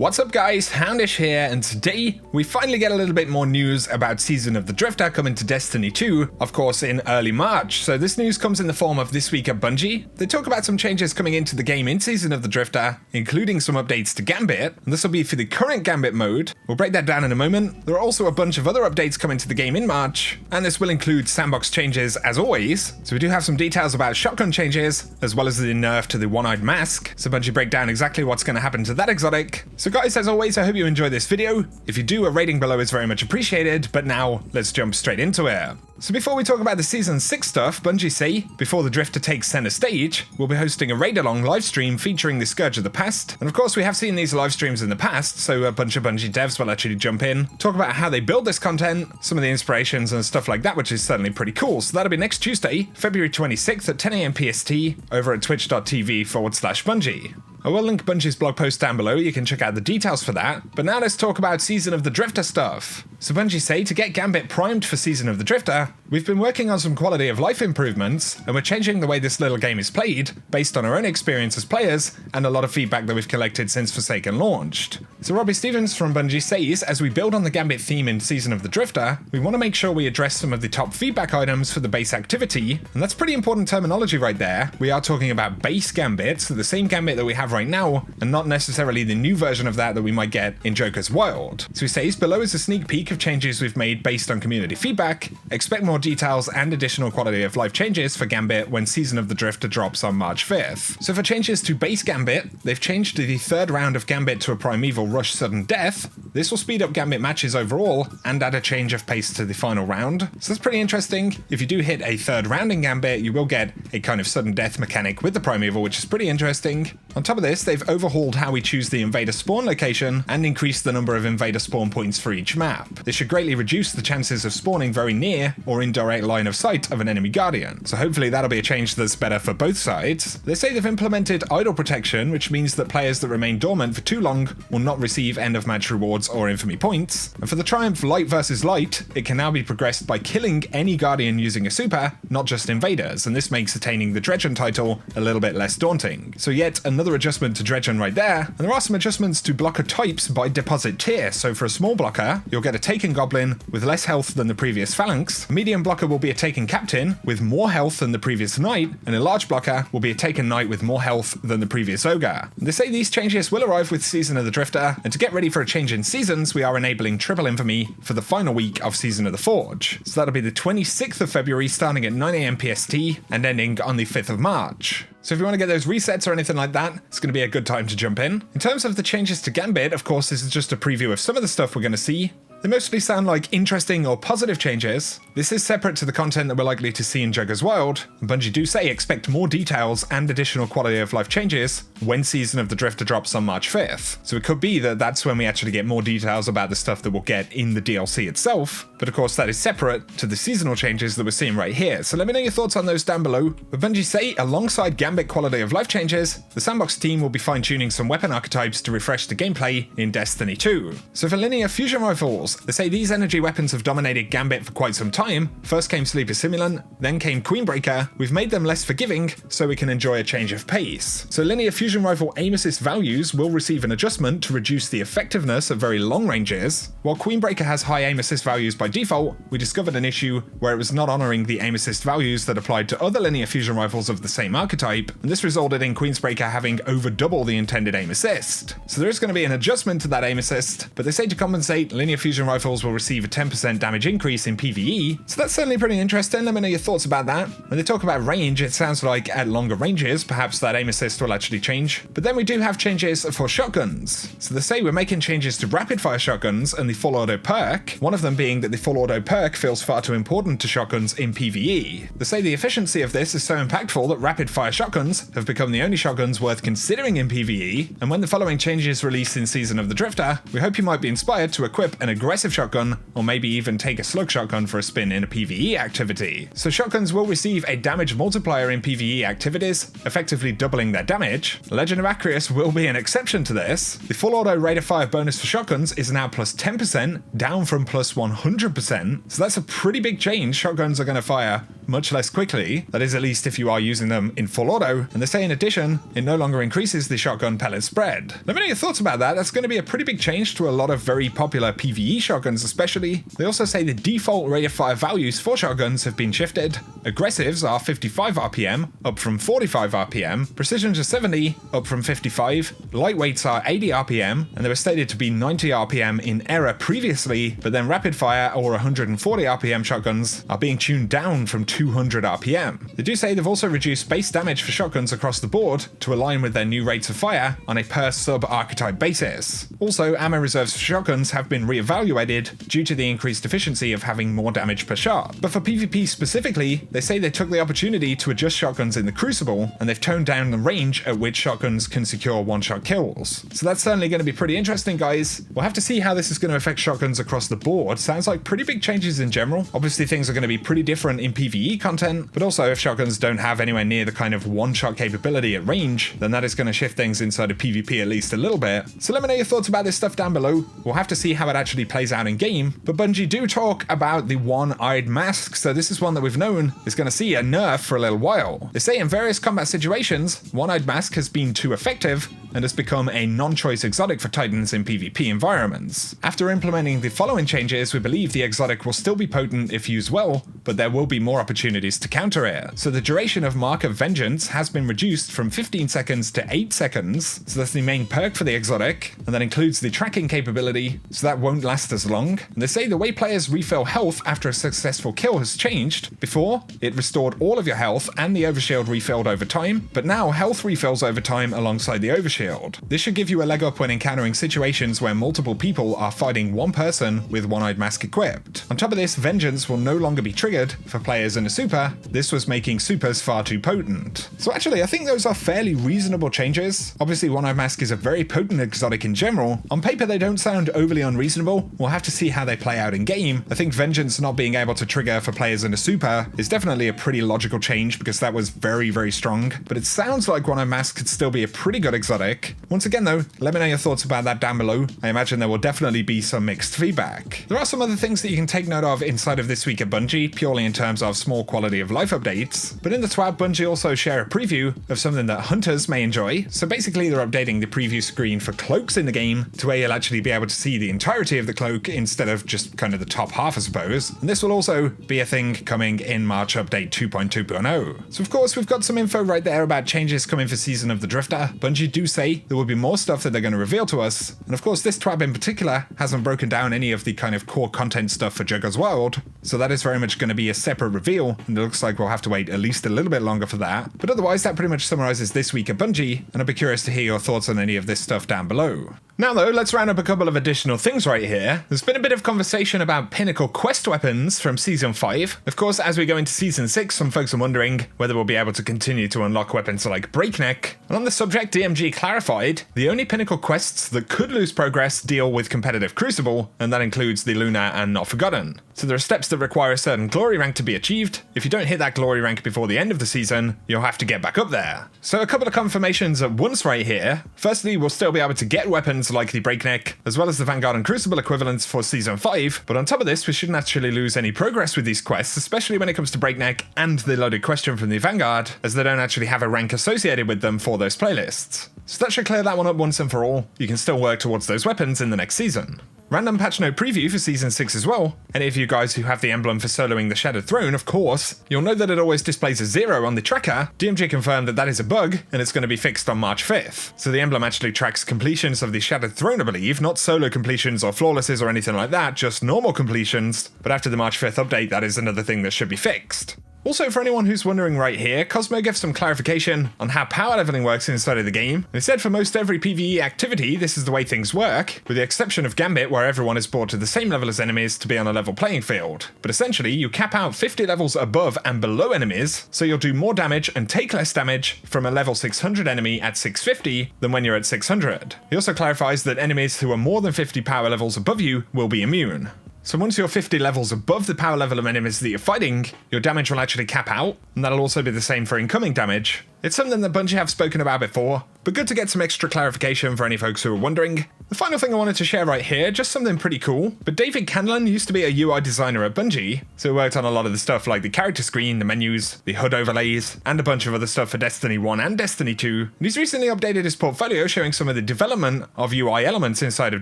What's up guys, Houndish here, and today we finally get a little bit more news about Season of the Drifter coming to Destiny 2, of course in early March. So this news comes in the form of This Week at Bungie. They talk about some changes coming into the game in Season of the Drifter, including some updates to Gambit, and this will be for the current Gambit mode. We'll break that down in a moment. There are also a bunch of other updates coming to the game in March, and this will include Sandbox changes as always. So we do have some details about shotgun changes, as well as the nerf to the one-eyed mask. So Bungie break down exactly what's going to happen to that exotic. So guys, as always, I hope you enjoy this video. If you do, a rating below is very much appreciated, but now let's jump straight into it. So before we talk about the Season 6 stuff, Bungie say, before the Drifter takes center stage, we'll be hosting a raid-along livestream featuring the Scourge of the Past. And of course, we have seen these live streams in the past, so a bunch of Bungie devs will actually jump in, talk about how they build this content, some of the inspirations and stuff like that, which is certainly pretty cool. So that'll be next Tuesday, February 26th at 10 AM PST, over at twitch.tv/Bungie. I will link Bungie's blog post down below, you can check out the details for that, but now let's talk about Season of the Drifter stuff. So Bungie say, to get Gambit primed for Season of the Drifter, we've been working on some quality of life improvements, and we're changing the way this little game is played, based on our own experience as players, and a lot of feedback that we've collected since Forsaken launched. So Robbie Stevens from Bungie says, as we build on the Gambit theme in Season of the Drifter, we want to make sure we address some of the top feedback items for the base activity, and that's pretty important terminology right there. We are talking about base Gambit, so the same Gambit that we have right now, and not necessarily the new version of that we might get in Joker's Wild. So he says, below is a sneak peek of changes we've made based on community feedback. Expect more details and additional quality of life changes for Gambit when Season of the Drifter drops on March 5th. So for changes to base Gambit, they've changed the third round of Gambit to a Primeval Rush Sudden Death. This will speed up Gambit matches overall and add a change of pace to the final round. So that's pretty interesting. If you do hit a third round in Gambit, you will get a kind of sudden death mechanic with the Primeval, which is pretty interesting. On top of this, they've overhauled how we choose the invader spawn location and increased the number of invader spawn points for each map. This should greatly reduce the chances of spawning very near or in direct line of sight of an enemy guardian. So hopefully that'll be a change that's better for both sides. They say they've implemented idle protection, which means that players that remain dormant for too long will not receive end of match rewards or infamy points. And for the triumph light versus light, it can now be progressed by killing any guardian using a super, not just invaders, and this makes attaining the Dredgen title a little bit less daunting. So yet another adjustment to Dredgen right there, and there are some adjustments to blocker types by deposit tier. So for a small blocker, you'll get a Taken Goblin with less health than the previous Phalanx, a medium blocker will be a Taken Captain with more health than the previous Knight, and a large blocker will be a Taken Knight with more health than the previous Ogre. And they say these changes will arrive with Season of the Drifter, and to get ready for a change in seasons, we are enabling Triple Infamy for the final week of Season of the Forge. So that'll be the 26th of February starting at 9 AM PST and ending on the 5th of March. So if you want to get those resets or anything like that, it's going to be a good time to jump in. In terms of the changes to Gambit, of course, this is just a preview of some of the stuff we're going to see. They mostly sound like interesting or positive changes. This is separate to the content that we're likely to see in Joker's Wild, and Bungie do say expect more details and additional quality of life changes when Season of the Drifter drops on March 5th. So it could be that that's when we actually get more details about the stuff that we'll get in the DLC itself, but of course that is separate to the seasonal changes that we're seeing right here. So let me know your thoughts on those down below. But Bungie say, alongside Gambit quality of life changes, the Sandbox team will be fine-tuning some weapon archetypes to refresh the gameplay in Destiny 2. So for linear fusion rifles, they say these energy weapons have dominated Gambit for quite some time. First came Sleeper Simulant, then came Queenbreaker. We've made them less forgiving so we can enjoy a change of pace. So linear fusion rifle aim assist values will receive an adjustment to reduce the effectiveness of very long ranges. While Queenbreaker has high aim assist values by default, we discovered an issue where it was not honoring the aim assist values that applied to other linear fusion rifles of the same archetype, and this resulted in Queenbreaker having over double the intended aim assist. So there is going to be an adjustment to that aim assist, but they say to compensate, linear fusion rifles will receive a 10% damage increase in PvE, so that's certainly pretty interesting. Let me know your thoughts about that. When they talk about range, it sounds like at longer ranges, perhaps that aim assist will actually change. But then we do have changes for shotguns. So they say we're making changes to rapid fire shotguns and the full auto perk, one of them being that the full auto perk feels far too important to shotguns in PvE. They say the efficiency of this is so impactful that rapid fire shotguns have become the only shotguns worth considering in PvE, and when the following changes release in Season of the Drifter, we hope you might be inspired to equip an aggressive aggressive shotgun, or maybe even take a slug shotgun for a spin in a PvE activity. So shotguns will receive a damage multiplier in PvE activities, effectively doubling their damage. Legend of Acreus will be an exception to this. The full auto rate of fire bonus for shotguns is now plus 10%, down from plus 100%. So that's a pretty big change. Shotguns are going to fire much less quickly. That is, at least if you are using them in full auto. And they say in addition, it no longer increases the shotgun pellet spread. Let me know your thoughts about that. That's going to be a pretty big change to a lot of very popular PvE shotguns especially. They also say the default rate of fire values for shotguns have been shifted. Aggressives are 55 RPM, up from 45 RPM. Precisions are 70, up from 55. Lightweights are 80 RPM, and they were stated to be 90 RPM in error previously, but then rapid fire or 140 RPM shotguns are being tuned down from 200 RPM. They do say they've also reduced base damage for shotguns across the board to align with their new rates of fire on a per sub-archetype basis. Also, ammo reserves for shotguns have been re-evaluated due to the increased efficiency of having more damage per shot. But for PvP specifically, they say they took the opportunity to adjust shotguns in the Crucible, and they've toned down the range at which shotguns can secure one-shot kills. So that's certainly going to be pretty interesting, guys. We'll have to see how this is going to affect shotguns across the board. Sounds like pretty big changes in general. Obviously, things are going to be pretty different in PvE content, but also if shotguns don't have anywhere near the kind of one-shot capability at range, then that is going to shift things inside of PvP at least a little bit. So let me know your thoughts about this stuff down below. We'll have to see how it actually plays out in game, but Bungie do talk about the one-eyed mask, so this is one that we've known is going to see a nerf for a little while. They say in various combat situations, one-eyed mask has been too effective and has become a non-choice exotic for Titans in PvP environments. After implementing the following changes, we believe the exotic will still be potent if used well, but there will be more opportunities to counter it. So the duration of Mark of Vengeance has been reduced from 15 seconds to 8 seconds, so that's the main perk for the exotic, and that includes the tracking capability, so that won't last as long. And they say the way players refill health after a successful kill has changed. Before, it restored all of your health and the overshield refilled over time, but now health refills over time alongside the overshield. This should give you a leg up when encountering situations where multiple people are fighting one person with one-eyed mask equipped. On top of this, Vengeance will no longer be triggered for players in a super. This was making supers far too potent. So actually, I think those are fairly reasonable changes. Obviously, one-eyed mask is a very potent exotic in general. On paper, they don't sound overly unreasonable. We'll have to see how they play out in game. I think Vengeance not being able to trigger for players in a super is definitely a pretty logical change because that was very, very strong. But it sounds like one-eyed mask could still be a pretty good exotic. Once again though, let me know your thoughts about that down below. I imagine there will definitely be some mixed feedback. There are some other things that you can take note of inside of this week at Bungie, purely in terms of small quality of life updates. But in the twab, Bungie also share a preview of something that hunters may enjoy. So basically they're updating the preview screen for cloaks in the game to where you'll actually be able to see the entirety of the cloak instead of just kind of the top half, I suppose. And this will also be a thing coming in March update 2.2.0. So of course we've got some info right there about changes coming for Season of the Drifter. Bungie do say there will be more stuff that they're going to reveal to us, and of course this twab in particular hasn't broken down any of the kind of core content stuff for Jugger's World, so that is very much going to be a separate reveal, and it looks like we'll have to wait at least a little bit longer for that. But otherwise that pretty much summarizes this week at Bungie, and I'd be curious to hear your thoughts on any of this stuff down below. Now though, let's round up a couple of additional things right here. There's been a bit of conversation about pinnacle quest weapons from Season 5. Of course, as we go into Season 6, some folks are wondering whether we'll be able to continue to unlock weapons like Breakneck. And on the subject, DMG clarified, the only pinnacle quests that could lose progress deal with competitive Crucible, and that includes the Luna and Not Forgotten. So there are steps that require a certain glory rank to be achieved. If you don't hit that glory rank before the end of the season, you'll have to get back up there. So a couple of confirmations at once right here. Firstly, we'll still be able to get weapons like the Breakneck, as well as the Vanguard and Crucible equivalents for Season 5, but on top of this, we shouldn't actually lose any progress with these quests, especially when it comes to Breakneck and the loaded question from the Vanguard, as they don't actually have a rank associated with them for those playlists. So that should clear that one up once and for all. You can still work towards those weapons in the next season. Random patch note preview for Season 6 as well. Any of you guys who have the emblem for soloing the Shattered Throne, of course, you'll know that it always displays a 0 on the tracker. DMG confirmed that that is a bug, and it's going to be fixed on March 5th. So the emblem actually tracks completions of the Shattered Throne, I believe, not solo completions or flawlesses or anything like that, just normal completions. But after the March 5th update, that is another thing that should be fixed. Also, for anyone who's wondering right here, Cosmo gives some clarification on how power leveling works inside of the game. They said for most every PvE activity, this is the way things work, with the exception of Gambit, where everyone is brought to the same level as enemies to be on a level playing field. But essentially, you cap out 50 levels above and below enemies, so you'll do more damage and take less damage from a level 600 enemy at 650 than when you're at 600. He also clarifies that enemies who are more than 50 power levels above you will be immune. So once you're 50 levels above the power level of enemies that you're fighting, your damage will actually cap out, and that'll also be the same for incoming damage. It's something that Bungie have spoken about before, but good to get some extra clarification for any folks who are wondering. The final thing I wanted to share right here, just something pretty cool, but David Canlon used to be a UI designer at Bungie, so he worked on a lot of the stuff like the character screen, the menus, the HUD overlays, and a bunch of other stuff for Destiny 1 and Destiny 2. And he's recently updated his portfolio showing some of the development of UI elements inside of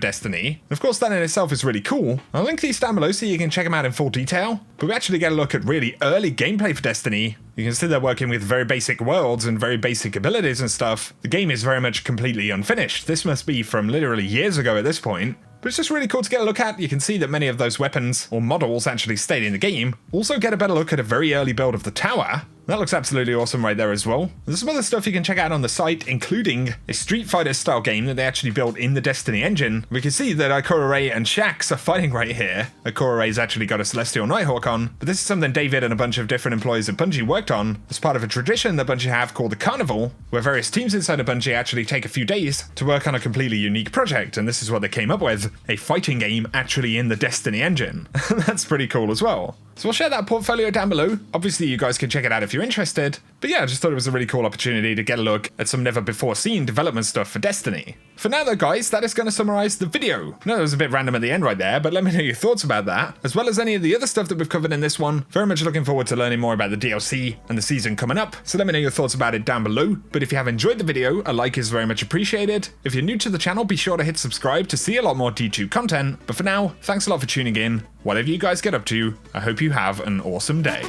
Destiny. And of course that in itself is really cool. I'll link these down below so you can check them out in full detail, but we actually get a look at really early gameplay for Destiny. You can see they're working with very basic worlds and very basic abilities and stuff. The game is very much completely unfinished. This must be from literally years ago at this point. But it's just really cool to get a look at. You can see that many of those weapons or models actually stayed in the game. Also get a better look at a very early build of the tower. That looks absolutely awesome right there as well. There's some other stuff you can check out on the site, including a Street Fighter style game that they actually built in the Destiny engine. We can see that Ikora Ray and Shax are fighting right here. Ikora Ray's actually got a Celestial Nighthawk on, but this is something David and a bunch of different employees at Bungie worked on as part of a tradition that Bungie have called the Carnival, where various teams inside of Bungie actually take a few days to work on a completely unique project, and this is what they came up with, a fighting game actually in the Destiny engine. That's pretty cool as well. So I'll share that portfolio down below. Obviously you guys can check it out if you're interested, but yeah, I just thought it was a really cool opportunity to get a look at some never before seen development stuff for Destiny. For now though guys, that is going to summarize the video. I know it was a bit random at the end right there, but let me know your thoughts about that, as well as any of the other stuff that we've covered in this one. Very much looking forward to learning more about the DLC and the season coming up, so let me know your thoughts about it down below. But if you have enjoyed the video, a like is very much appreciated. If you're new to the channel, be sure to hit subscribe to see a lot more D2 content. But for now, thanks a lot for tuning in. Whatever you guys get up to, I hope you have an awesome day.